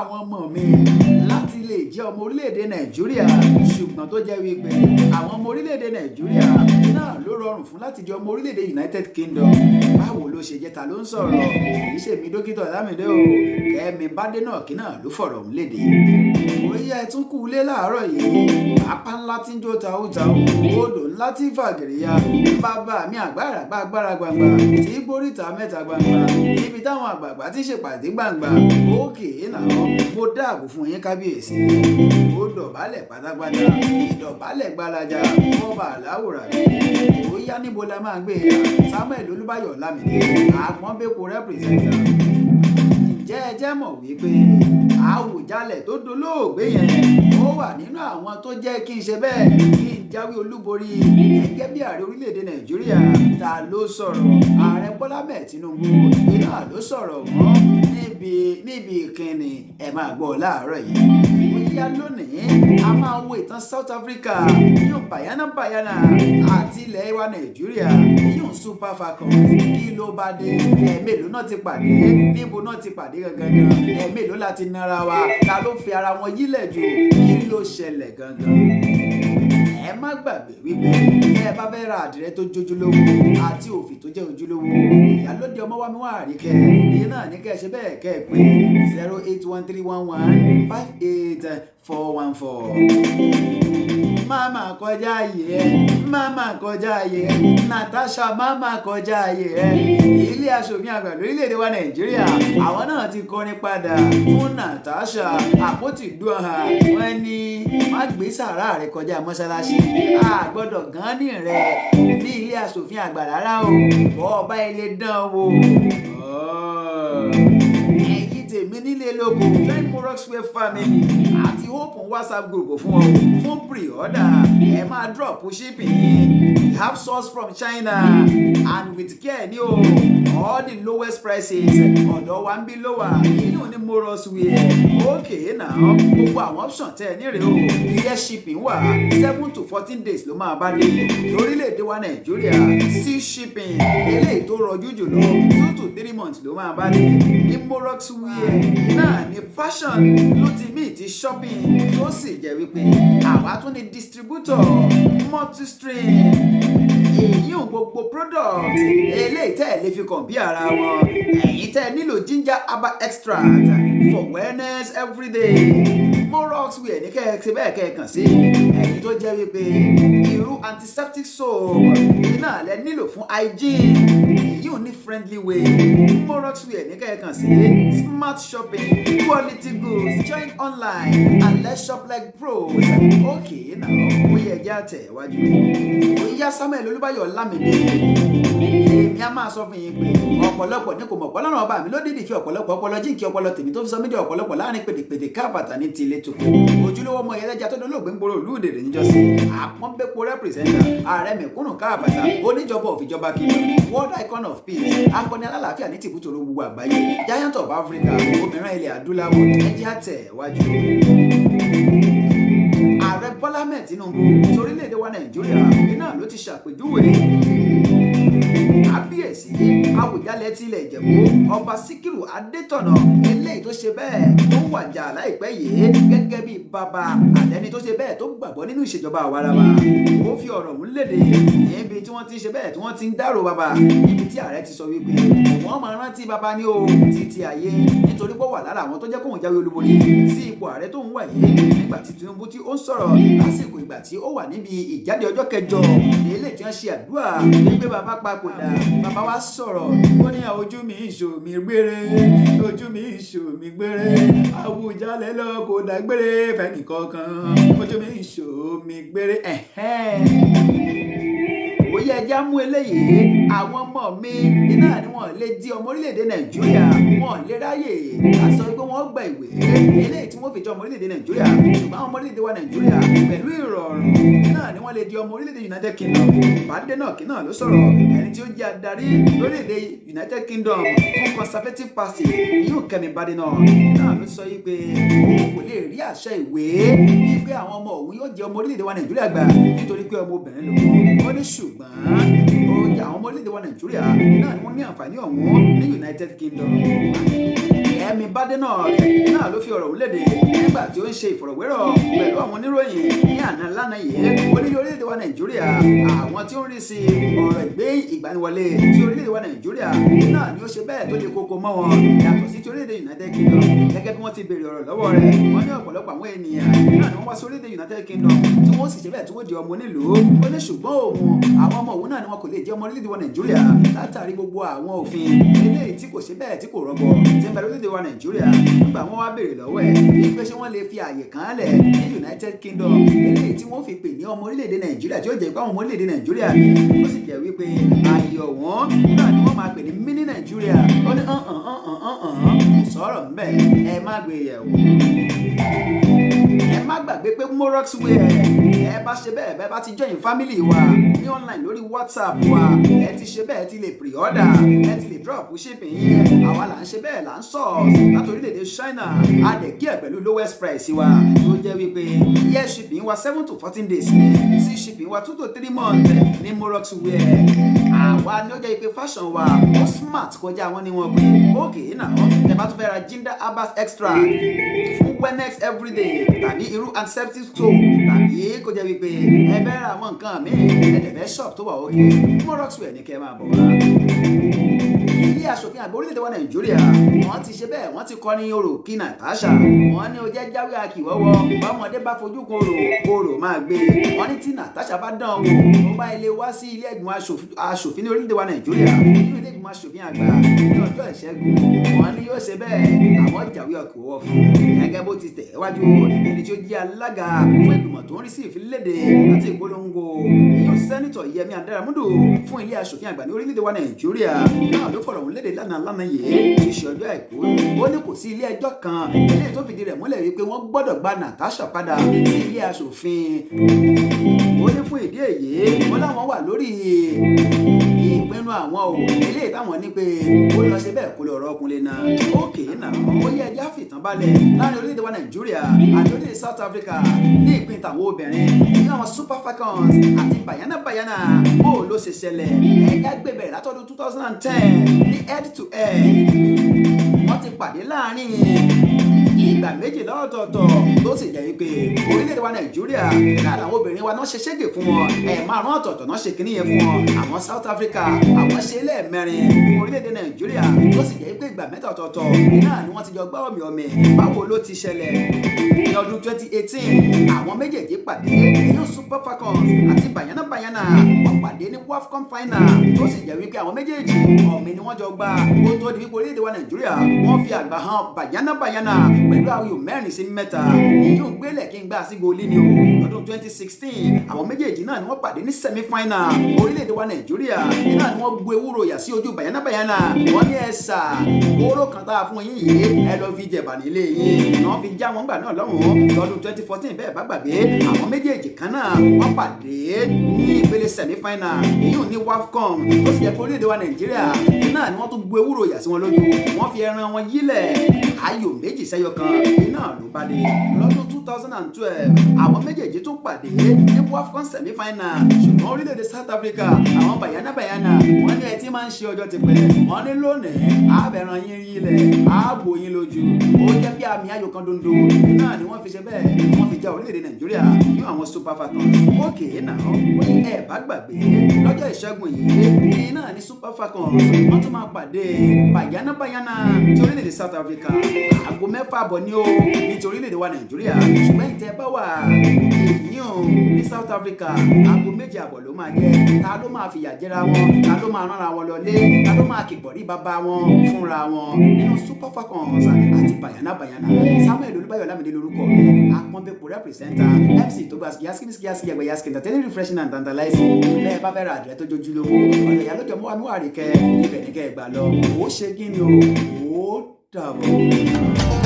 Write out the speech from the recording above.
àwọn ọmọ mi láti lè jẹ́ ọmọ orílẹ̀-èdè Nàìjíríà ṣùgbọ́n tó jẹ́ wípé àwọn ọmọ orílẹ̀-èdè Nàìjíríà náà ló rọrùn fún láti jẹ́ ọmọ orílẹ̀-èdè United Kingdom. Báwo ló ṣe jẹ́ ta ló ń sọ̀rọ̀? Kì í ṣe mi dókítà Ọlámídé o, Kemi Badenoch náà ló fọ̀rọ̀ ọ̀hún léde. Ó yẹ ẹ tún kú ilé láàárọ̀ yìí, apá ńlá tí ń jó taútaú, odò ńlá tí fàgìrìyà, bàbá mi agbára gbangba tí gbóríta mẹ́ta gbangba níbi táwọn àgbààgbà ti ṣèpàdé gbangba. Òkè náà mo dáàbò fún yín kábíyèsí, ó dọ̀bálẹ̀ pátápátá, ìdọ̀bálẹ̀ gbalaja ọba àláwòrán mi. Ó yá níbo la máa gbé ya Samuel Olúbáyọ̀ Ọlámídé àpọ́nbẹ́kọ rẹ́pírẹ́sẹ̀ntà. Ǹjẹ́ ẹ jẹ́ mọ̀ wípé Àwùjalẹ̀ tó dolóògbé yẹn ó wà nínú àwọn tó jẹ́ kí n ṣe bẹ́ẹ̀ kí n jáwé olúborí gẹ́gẹ́ bí ààrẹ orílẹ̀-èdè Nàìjíríà? Ta ló sọ̀rọ̀? Ààrẹ Bọ́lá Ahmed Tinubu iná ló sọ̀rọ̀ wọ́n níbi ìkíni ẹ máa gbọ́ láàárọ̀ yìí. Ó yá lónìí a máa wo ìtàn South Africa yóò Banyana Banyana àti ilẹ̀ wa Nàìjíríà yóò Super Falcons. Kí ló bá dé? Ẹ̀ẹ̀mélòó náà ti pàdé? Níbo náà ti pàdé gangan? Ẹ̀ẹ̀mélòó láti nára wa? Ta ló fi ara wọn yílẹ̀ jù? Kí ló ṣẹlẹ̀ gangan? Ẹ má gbàgbé wípé ẹ bá fẹ́ ra àdìrẹ tó jójúlówó àti òfì tó jẹ́ ojúlówó, ìyálóde ọmọ wa mi wà àríkẹ́ èyí náà ní kẹ́ ẹ ṣe bẹ́ẹ̀ kẹ́ ẹ pé 08131158414. Máma kọjá ayé ẹ, máma kọjá ayé ẹ, Natasha máma kọjá ayé ẹ. Ilé aṣòfin àgbà lórílẹ̀‐èdè wa Nàìjíríà àwọn náà ti kọrin padà fún Natasha. Àpótí dùn-ún wọn ní má gbé sàrá rẹ kọjá mọ́ṣáláṣí, a gbọ́dọ̀ gan ní rẹ̀ ní ilé aṣòfin àgbà rárá o, bọ́ ọba ilé dán wò. Ẹ̀yin tèmi nílé lóko join Moroxway family àti open WhatsApp group fún ọ fún pre-order. Ẹ máa drop shipping yín. We have source from China and with care ní o, all the lowest prices ọ̀dọ̀ wa ń bí lówà yìí ò ní Moroxway. Okay now gbogbo àwọn option tẹ́ ẹ ní rèé o. Air shipping wà 7 to 14 days ló máa bá dé lórílẹ̀‐èdè wa Nàìjíríà. Sea shipping eléyìí tó rọjú jùlọ 2 to 3 months ló máa bá dé ní Moroxway. Náà ní fashion ló ti mí ti shopping tó sì jẹ́ wípé àwa tún ní distributor multi-stream. Èyí ò gbogbo product eléyìí tẹ́ ẹ lè fi kàn bí ara wọn. Ẹ̀yin tẹ́ ẹ nílò ginger herbal extract for wellness everyday. Moroxway ní kẹ́ ẹ ṣe bẹ́ẹ̀ kẹ́ ẹ kàn sí. Ẹ̀yin tó jẹ́ wípé irú antiseptic soap iná lẹ nílò fún hygiene. Èyí ò ní friendly way. Moroxway ní kẹ́ ẹ kàn sí. Smart shopping, quality goods, join online and let's shop like pros. Okay now ó yẹ ẹjẹ́ àtẹ̀wájú. Ó yá Samuel Olúbáyọ̀ Ọlámídé. Èmi á máa sọ fún yín pé ọ̀pọ̀lọpọ̀ ní kò mọ̀ ọ̀pọ̀lọ́run ọba mi ló dídì fi ọ̀pọ̀lọpọ̀ ọpọlọ jíǹkí ọpọlọ tèmi tó fi sọ mídìí ọ̀pọ̀lọpọ̀ láàrin pèdèpèdè káàbàtà ní tilé tó kù. Ojúlówó ọmọ ẹlẹ́jà tó dolóògbé ń gbòòrò olúùdèrè níjọ́sí. Àpọ́nbẹ́po rẹ́pírẹ́sẹ̀ntà ààrẹ mẹ̀kúnnù káàbàtà oníjọba òfìjọba kingdom world icon of peace akọni alálàáfíà ní tìbútòrò gbogbo àgbáyé giant of Africa obìnrin ilẹ̀ adúláwọ̀ ẹjẹ́ àtẹ̀wájú. Ààrẹ Bọ́lá Ahmed Tinubu torílẹ̀-èdè wa Nàìjíríà iná ló ti ṣàpèjúwe kábíyèsí Àwùjalẹ̀ ti ilẹ̀ Ìjẹ̀bú ọba Síkírù Adétọ̀nà eléyìí tó ṣe bẹ́ẹ̀ tó wàjà láìpẹ́ yìí gẹ́gẹ́ bí bàbá àtẹni tó ṣe bẹ́ẹ̀ tó gbàgbọ́ nínú ìṣèjọba àwarawa. Ó fi ọ̀rọ̀ ọ̀hún léde níbi tí wọ́n ti ṣe bẹ́ẹ̀ tí wọ́n ti ń dárò bàbá níbi tí ààrẹ ti sọ wípé wọ́n máa rántí bàbá ní o títí ayé nítorí pé ó wà lára àwọn tó jẹ́ kóun jáwé olúborí sí ipò ààrẹ tó ń wà yìí nígbà tí Tinubu tí ó ń sọ̀rọ̀ lásìkò ìgbà tí ó wà níbi ìjáde ọjọ́ kẹjọ nílé tí wọ́n ṣe àdúrà wípé bàbá papòdà. Bàbá wa sọ̀rọ̀ ó ní ojú mi ìṣòmí gbére, ojú mi ìṣòmí gbére, Àwùjalẹ̀ lọ kò dágbére fẹ́ni kankan, ojú mi ìṣòmí gbére. Ó yẹ ẹja mú eléyìí àwọn ọmọ mi iná ni wọ́n lè di ọmọ orílẹ̀-èdè Nàìjíríà wọ́n lè ráyè láti sọ pé wọ́n gba ìwé eléyìí tí wọ́n fi jọ ọmọ orílẹ̀-èdè Nàìjíríà ṣùgbọ́n àwọn ọmọ orílẹ̀-èdè wa Nàìjíríà pẹ̀lú ìrọ̀rùn náà ni wọ́n lè di ọmọ orílẹ̀-èdè United Kingdom. Badenoch náà ló sọ̀rọ̀ ẹni tí ó jẹ́ adarí lórílẹ̀-èdè United Kingdom fún Conservative Party yóò Kemi Badenoch náà ló sọ yìí pé òun kò lè rí àṣẹ ìwé wípé àwọn ọmọ òun yóò jẹ́ ọmọ orílẹ̀-èdè wa Nàìjíríà gbà nítorí pé ọmọ obìnrin lòun. Ó ní ṣùgbọ́n àwọn ọmọ orílẹ̀-èdè wa Nàìjíríà náà ni wọ́n ní àǹfààní ọ̀hún ní United Kingdom. Kemi Badenoch náà ló fi ọ̀rọ̀ òun léde nígbà tí ó ń ṣe ìfọ̀rọ̀wérọ̀ pẹ̀lú àwọn oníròyìn ní àná lánàá yìí. Ó ní orílẹ̀-èdè wa Nàìjíríà àwọn tí ó ń rí sí ọ̀rọ̀ ìgbé ìgbaniwọlé tí orílẹ̀-èdè wa Nàìjíríà náà ni ó ṣe bẹ́ẹ̀ tó le koko mọ́ wọn yàtọ̀ sí ti orílẹ̀-èdè United Kingdom. Gẹ́gẹ́ bí wọ́n ti béèrè ọ̀rọ̀ lọ́wọ́ rẹ̀, wọ́n ní ọ̀pọ̀lọpọ̀ àwọn ènìyàn náà ni wọ́n wá sí orílẹ̀-èdè United Kingdom tí wọ́n sì ṣe bẹ́ẹ̀ tí wọ́n di ọmọ onílùú. Ó ní ṣùgbọ́n àwọn ọmọ òun náà ni wọn kò lè jẹ́ ọmọ orílẹ̀-èdè wa Nàìjíríà látàrí gbogbo àwọn òfin eléyìí tí kò ṣe bẹ́ẹ̀ tí kò rọgbọ tí ń bẹ lórílẹ̀-èdè wa Nàìjíríà. Nígbà wọ́n wá béèrè lọ́wọ́ ẹ̀ wípé ṣé wọ́n lè fi àyè kan lẹ̀ ní United Kingdom eléyìí tí wọ́n fi pè ní ọmọ orílẹ̀-èdè Nàìjíríà tí ó jẹ́ pé àwọn ọmọ orílẹ̀-èdè Nàìjíríà ni ó sì jẹ́ wípé àyè ọ̀wọ́n náà ni wọ́n máa pè ní mini Nàìjíríà. Ó ní sọ̀rọ̀ ńbẹ̀ ẹ má gbé yẹ̀wò. Ẹ má gbàgbé pé Morox wear ẹ bá ṣe bẹ́ẹ̀ bẹ́ẹ̀ bá ti join family wa ní online lórí WhatsApp wa ẹ ti ṣe bẹ́ẹ̀ ti lè pre-order ẹ ti lè drop shipping yín. Àwa là ń ṣe bẹ́ẹ̀ là ń source láti orílẹ̀-èdè China a dẹ̀ kí ẹ̀ pẹ̀lú lowest price wa tó jẹ́ wípé year shipping wa 7 to 14 days ni sea shipping wa 2 to 3 months ní Morox wear. Àwa ni ó jẹ́ pé fashion wa ó smart kọjá wọn ni wọ́n pé okay náà ẹ bá tún fẹ́ ra ginger herbal extra fún Wenex everyday tàbí irú antiseptic soap tàbí kó jẹ́ wípé ẹ fẹ́ ra àwọn nǹkan míì ẹ̀dẹ̀fẹ́ shop tó wà òkè Morox wear ní kẹ́ máa bọ̀ wá. Ilé aṣòfin àgbà orílẹ̀-èdè wa Nàìjíríà wọ́n ti ṣe bẹ́ẹ̀ wọ́n ti kọ́ ní orò kí Natasha wọ́n ní ó jẹ́ jáwé akìwọwọ bọ́mọdé bá fojú kan orò máa gbé. Wọ́n ní tí Natasha bá dán wò ó bá ilé wá sí ilé ìgbìmọ̀ aṣòfin ní orílẹ̀-èdè wa Nàìjíríà nínú ilé ìgbìmọ̀ aṣòfin àgbà ní ọjọ́ ìṣẹ́gun wọ́n ní yóò ṣe bẹ́ẹ̀ àwọn jáwé akìwọwọ fún gẹ́gẹ́ bó ti tẹ̀ wájú ẹni tí ó jẹ́ alága fún ìgbìmọ̀ tó ń rí sí ìfiléde àti ìpolongo yóò sẹ́nitọ̀ Yẹmí Adaramudu fún ilé aṣòfin àgbà ní orílẹ̀-èdè wa Nàìjíríà náà ló fọ̀rọ̀ òun léde lánàá yìí ti ṣe ọjọ́ àìkú. Ó ní kò sí ilé ẹjọ́ kan ilé tó fìdí rẹ̀ múlẹ̀ wípé wọ́n gbọ́dọ̀ gba Natasha padà sí ilé aṣòfin. Ó ní fún ìdí èyí wọ́n láwọn wà lórí ìpinnu àwọn o eléyìí táwọn ní pé ó lọ ṣe bẹ́ẹ̀ kó lọ ọ̀rọ̀ ọkùnrin náà òkè náà ó yẹ ẹjẹ́ àfìtàn balẹ̀ láàrin orílẹ̀-èdè wa Nàìjíríà àti orílẹ̀-èdè South Africa ní ìpín tàwọn obìnrin ní àwọn super falcons àti Banyana Banyana ó ló ṣe ṣẹlẹ̀ ẹ̀yà gbẹ̀bẹ̀ látọdún 2010 ní head to head wọ́n ti pàdé láàrin ìgbà méjì lọ́tọ̀ọ̀tọ̀ tó sì jẹ́ wípé orílẹ̀-èdè wa Nàìjíríà náà làwọn obìnrin wa náà ṣe ṣége fún wọn márùn ọ̀tọ̀ọ̀tọ̀ náà ṣe kíní yẹn fún wọn. Àwọn South Africa àwọn ṣe lẹ́ẹ̀mẹrin fún orílẹ̀-èdè Nàìjíríà tó sì jẹ́ wípé ìgbà mẹ́ta ọ̀tọ̀ọ̀tọ̀ náà ni wọ́n ti jọ gbá ọ̀mì báwo ló ti ṣẹlẹ̀ ní ọdún 2018 àwọn méjèèjì pàdé nínú super falcons àti Banyana Banyana wọ́n pàdé ní WAFCON final tó sì jẹ́ wípé àwọn méjèèjì ọ̀mì ni wọ́n jọ gbá kó tó di wípé orílẹ̀-èdè wa Nàìjíríà wọ́n fi àgbà hàn Banyana Banyana pẹ̀lú ayò 4-3 èyí ò gbélé kí n gbà sí gòlí ni o. Ọdún 2016 àwọn méjèèjì náà ni wọ́n pàdé ní semi-final orílẹ̀-èdè wa Nàìjíríà náà ni wọ́n gbé ewúro yà sí ojú Banyana Banyana wọ́n ní ẹ̀sà kóró kan tá a fún yín yìí ẹ lọ fi jẹ̀bà nílé yín náà fi já wọn gbà náà lọ́hùn-ún lọ́dún 2014 bẹ́ẹ̀ bá gbàgbé àwọn méjèèjì kan náà wọ́n pàdé ní ìpele semi-final èyí ò ní WAFCON tó sì jẹ́ pé orílẹ̀-èdè wa Nàìjíríà náà ni wọ́n tún gbé ewúro yà sí wọn lójú wọ́n fi ẹran wọn yílẹ̀ ayò 2-1 náà ló bá dé lọ́dún 2012 àwọn méjèèjì tún pàdé ní WAFCON semi-final ṣùgbọ́n orílẹ̀-èdè South Africa àwọn Banyana Banyana wọ́n ní ẹ tí máa ń ṣe ọjọ́ ti pẹ́ wọ́n ní lónìí àbẹ̀ràn yín yílẹ̀ ààbò yín lójú ó jẹ́ bí àmì ayò kan dondo náà ni wọ́n fi ṣe bẹ́ẹ̀ wọ́n fi já orílẹ̀-èdè Nàìjíríà ní àwọn super falcons òkè náà ẹ bá gbàgbé lọ́jọ́ ìṣẹ́gun yìí náà ní super falcons wọ́n tún máa pàdé Banyana Banyana ti orílẹ̀-èdè South Africa aago 6:00 ní o ní ti orílẹ̀-èdè wa Nàìjíríà ṣùgbọ́n ìtẹ́ bá wà èyí ní South Africa aago 2:30 ló máa jẹ́ ta ló máa fìyà jẹra wọn ta ló máa ránra wọn lọlé ta ló máa kìgbọ̀rí bàbá wọn fúnra wọn nínú super falcons àti Banyana Banyana. Samuel Olúbáyọ̀ Ọlámídé lórúkọ mi àpọ́nbẹ́pọ̀ rẹ́pìrìsẹ́ńtà MC tó gba yaskinisiki yaskin tẹ́lẹ̀ refreshing and tantalizing lẹ́ẹ̀ bá fẹ́ ra àdìrẹ́ tó jójúlówó ọ̀dọ̀ ìyá lójọ́ mọ́ àmúhàrí kẹ́ ibẹ̀ ní kẹ́ ẹ gbà lọ ó ṣe kí ni o ó dàbọ̀.